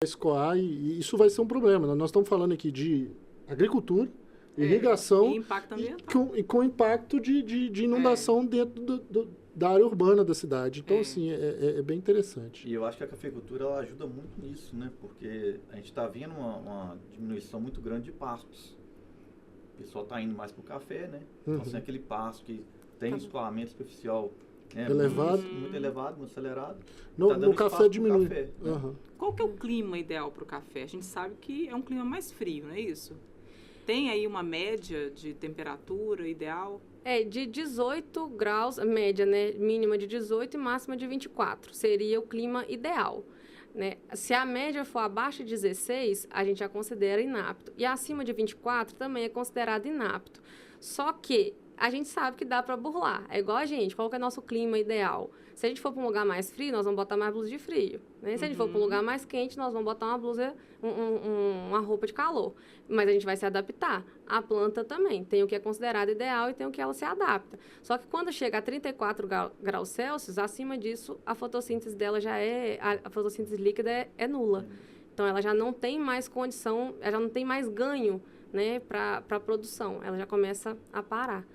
escoar e isso vai ser um problema. Nós estamos falando aqui de agricultura, irrigação e impacto ambiental. com impacto de inundação dentro da área urbana da cidade. Então, assim, é bem interessante. E eu acho que a cafeicultura ela ajuda muito nisso, né? Porque a gente está vendo uma diminuição muito grande de pastos. O pessoal está indo mais para o café, né? Então, assim, aquele pasto que tem escoamento superficial, né, elevado. muito elevado, muito acelerado. No café diminui. Café, né? Qual que é o clima ideal para o café? A gente sabe que é um clima mais frio, não é isso? Tem aí uma média de temperatura ideal? De 18 graus, a média, né? Mínima de 18 e máxima de 24. Seria o clima ideal, né? Se a média for abaixo de 16, a gente já considera inapto. E acima de 24 também é considerado inapto. Só que a gente sabe que dá para burlar. É igual a gente, qual que é o nosso clima ideal? Se a gente for para um lugar mais frio, nós vamos botar mais blusa de frio, né? Se a gente for para um lugar mais quente, nós vamos botar uma blusa, uma roupa de calor. Mas a gente vai se adaptar. A planta também tem o que é considerado ideal e tem o que ela se adapta. Só que quando chega a 34 graus Celsius, acima disso, a fotossíntese dela a fotossíntese líquida é nula. Então, ela já não tem mais condição, ela já não tem mais ganho, né, para a produção. Ela já começa a parar.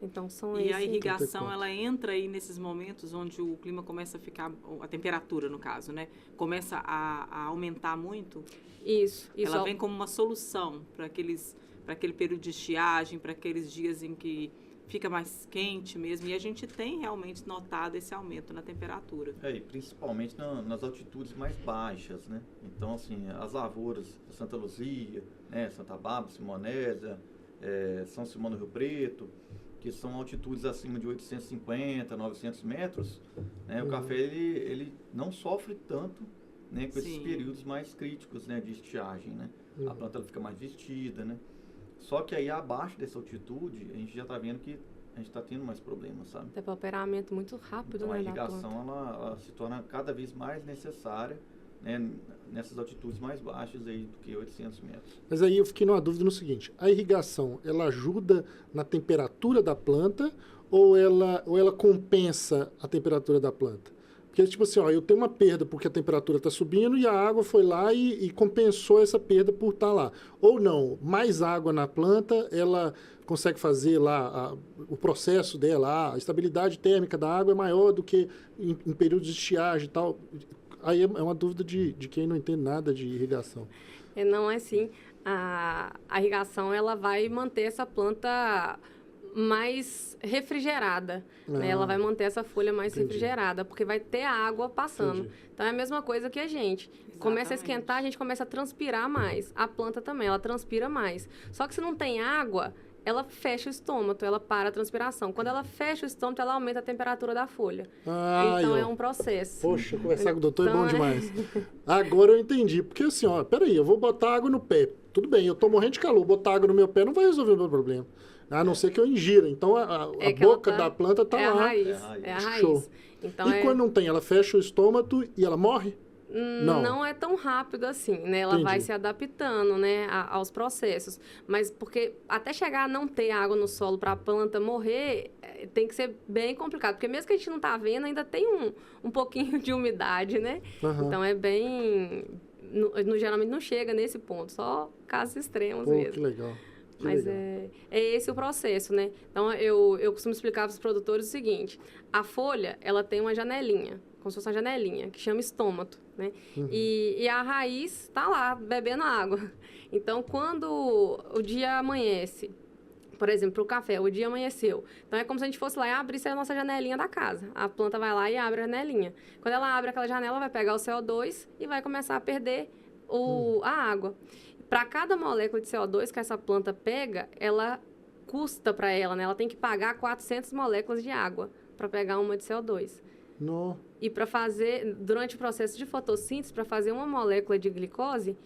Então, e a irrigação, ela entra aí nesses momentos onde o clima começa a ficar, a temperatura, no caso, né? Começa a aumentar muito? Isso. Ela vem como uma solução para aquele período de estiagem, para aqueles dias em que fica mais quente mesmo. E a gente tem realmente notado esse aumento na temperatura. E principalmente nas altitudes mais baixas, né? Então, assim, as lavouras de Santa Luzia, né? Santa Bárbara, Simonésia, São Simão do Rio Preto, que são altitudes acima de 850, 900 metros, né? O café ele não sofre tanto, né, com esses períodos mais críticos, né, de estiagem, né? A planta ela fica mais vestida, né? Só que aí abaixo dessa altitude, a gente já está vendo que a gente está tendo mais problemas, sabe? Tem operamento muito rápido, então, né? A irrigação ela se torna cada vez mais necessária, né, nessas altitudes mais baixas aí do que 800 metros. Mas aí eu fiquei numa dúvida no seguinte, a irrigação, ela ajuda na temperatura da planta ou ela compensa a temperatura da planta? Porque, tipo assim, eu tenho uma perda porque a temperatura está subindo e a água foi lá e compensou essa perda por estar lá. Ou não, mais água na planta, ela consegue fazer lá o processo dela, a estabilidade térmica da água é maior do que em períodos de estiagem e tal. Aí é uma dúvida de quem não entende nada de irrigação. Não é assim. A irrigação, ela vai manter essa planta mais refrigerada, né? Ela vai manter essa folha mais refrigerada, porque vai ter água passando. Então, é a mesma coisa que a gente. Exatamente. Começa a esquentar, a gente começa a transpirar mais. A planta também, ela transpira mais. Só que se não tem água, ela fecha o estômago, ela para a transpiração. Quando ela fecha o estômago, ela aumenta a temperatura da folha. Então, é um processo. Poxa, conversar com o doutor é bom demais. Agora eu entendi. Porque assim, peraí, eu vou botar água no pé. Tudo bem, eu tô morrendo de calor. Botar água no meu pé não vai resolver o meu problema. A não ser que eu ingira. Então, a boca da planta tá lá. É a raiz. Show. Então, e quando não tem, ela fecha o estômago e ela morre? Não é tão rápido assim, né? Ela vai se adaptando, né, aos processos. Mas porque até chegar a não ter água no solo para a planta morrer, tem que ser bem complicado. Porque mesmo que a gente não tá vendo, ainda tem um pouquinho de umidade, né? Então, é bem... geralmente não chega nesse ponto, só casos extremos mesmo. Que legal. Mas é esse o processo, né? Então, eu costumo explicar para os produtores o seguinte. A folha, ela tem uma janelinha, como se fosse uma janelinha, que chama estômago, né? E a raiz está lá, bebendo água. Então, quando o dia amanhece, por exemplo, para o café, o dia amanheceu. Então, é como se a gente fosse lá e abrisse a nossa janelinha da casa. A planta vai lá e abre a janelinha. Quando ela abre aquela janela, vai pegar o CO2 e vai começar a perder a água. Para cada molécula de CO2 que essa planta pega, ela custa para ela, né? Ela tem que pagar 400 moléculas de água para pegar uma de CO2. Não. E para fazer, durante o processo de fotossíntese, para fazer uma molécula de glicose,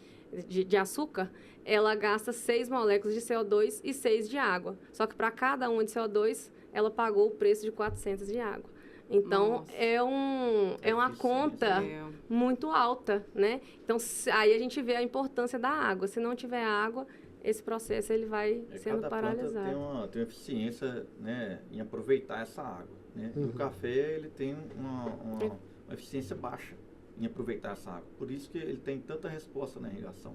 de açúcar, ela gasta 6 moléculas de CO2 e 6 de água. Só que para cada uma de CO2, ela pagou o preço de 400 de água. Então, é uma conta muito alta, né? Então, aí a gente vê a importância da água. Se não tiver água, esse processo ele vai sendo paralisado. Tem uma eficiência, né, em aproveitar essa água, né? E o café ele tem uma eficiência baixa em aproveitar essa água. Por isso que ele tem tanta resposta na irrigação.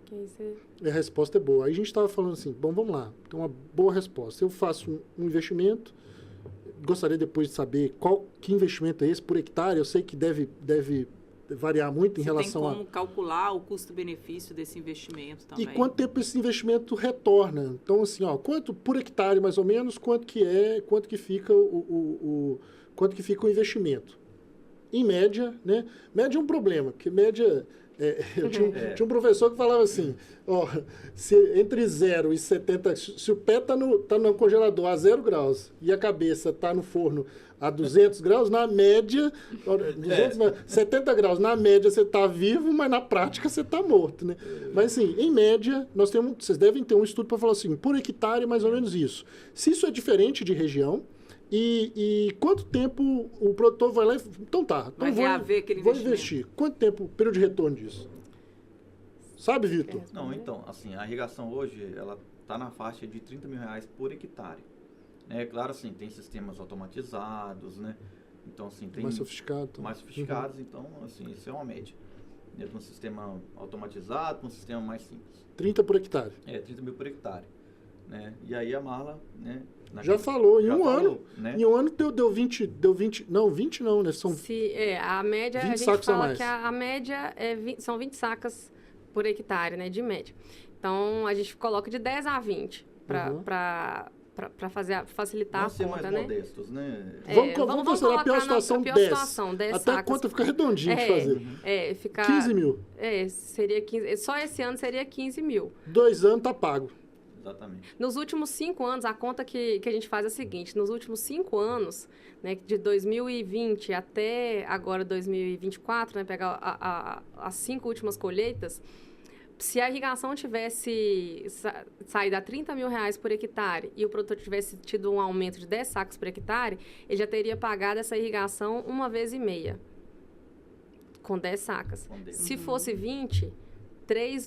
Que aí você... A resposta é boa. Aí a gente estava falando assim, bom, vamos lá, tem uma boa resposta. Eu faço um investimento, gostaria depois de saber que investimento é esse por hectare. Eu sei que deve variar muito em relação a... Você tem como calcular o custo-benefício desse investimento também. E quanto tempo esse investimento retorna? Então, assim, ó, quanto por hectare, mais ou menos, quanto que fica quanto que fica o investimento? Em média, né? Média é um problema, porque média... eu tinha um professor que falava assim, ó, entre 0 e 70, se o pé tá no congelador a 0 graus e a cabeça tá no forno a 200 graus, na média, 70 graus, na média você tá vivo, mas na prática você tá morto, né? Mas assim, em média, vocês devem ter um estudo para falar assim, por hectare mais ou menos isso. Se isso é diferente de região, e quanto tempo o produtor vai lá e... Então tá, então vou investir. Quanto tempo, período de retorno disso? Sabe, Vitor? Não, então, assim, a irrigação hoje, ela está na faixa de R$30 mil por hectare. Claro, assim, tem sistemas automatizados, né? Então, assim, tem... Mais sofisticados. Mais sofisticados, então, assim, isso é uma média. De um sistema automatizado para um sistema mais simples. 30 por hectare. 30 mil por hectare. Né? E aí a Marla, né? Já falou, em um ano. Né? Em um ano deu 20, não, 20 não, né? São a média, 20 a gente sacos a fala mais. que a média são 20 sacas por hectare, né, de média. Então, a gente coloca de 10 a 20 para facilitar Vamos a ser conta, mais né? modestos, né? Vamos considerar a pior situação, 10. Até sacas. a conta fica redondinha de fazer. Fica... 15 mil. Seria 15, só esse ano seria 15 mil. 2 anos tá pago. Exatamente. Nos últimos 5 anos, a conta que a gente faz é a seguinte, nos últimos 5 anos, né, de 2020 até agora 2024, né, pegar as 5 últimas colheitas, se a irrigação tivesse saído a R$30 mil por hectare e o produtor tivesse tido um aumento de 10 sacos por hectare, ele já teria pagado essa irrigação 1,5 vezes, com 10 sacas. Se fosse 20...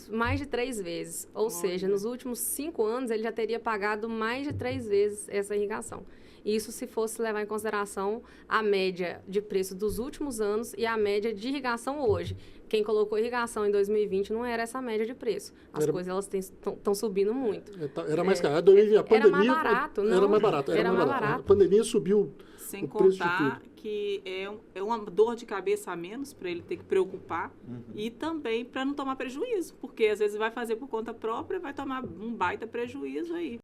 mais de 3 vezes. Ou seja, nos últimos 5 anos, ele já teria pagado mais de 3 vezes essa irrigação. Isso se fosse levar em consideração a média de preço dos últimos anos e a média de irrigação hoje. Quem colocou irrigação em 2020 não era essa média de preço. As coisas elas estão subindo muito. Era mais caro. A pandemia, era mais barato. Era mais barato. A pandemia subiu. Sem contar que é uma dor de cabeça a menos para ele ter que preocupar e também para não tomar prejuízo, porque às vezes vai fazer por conta própria e vai tomar um baita prejuízo aí.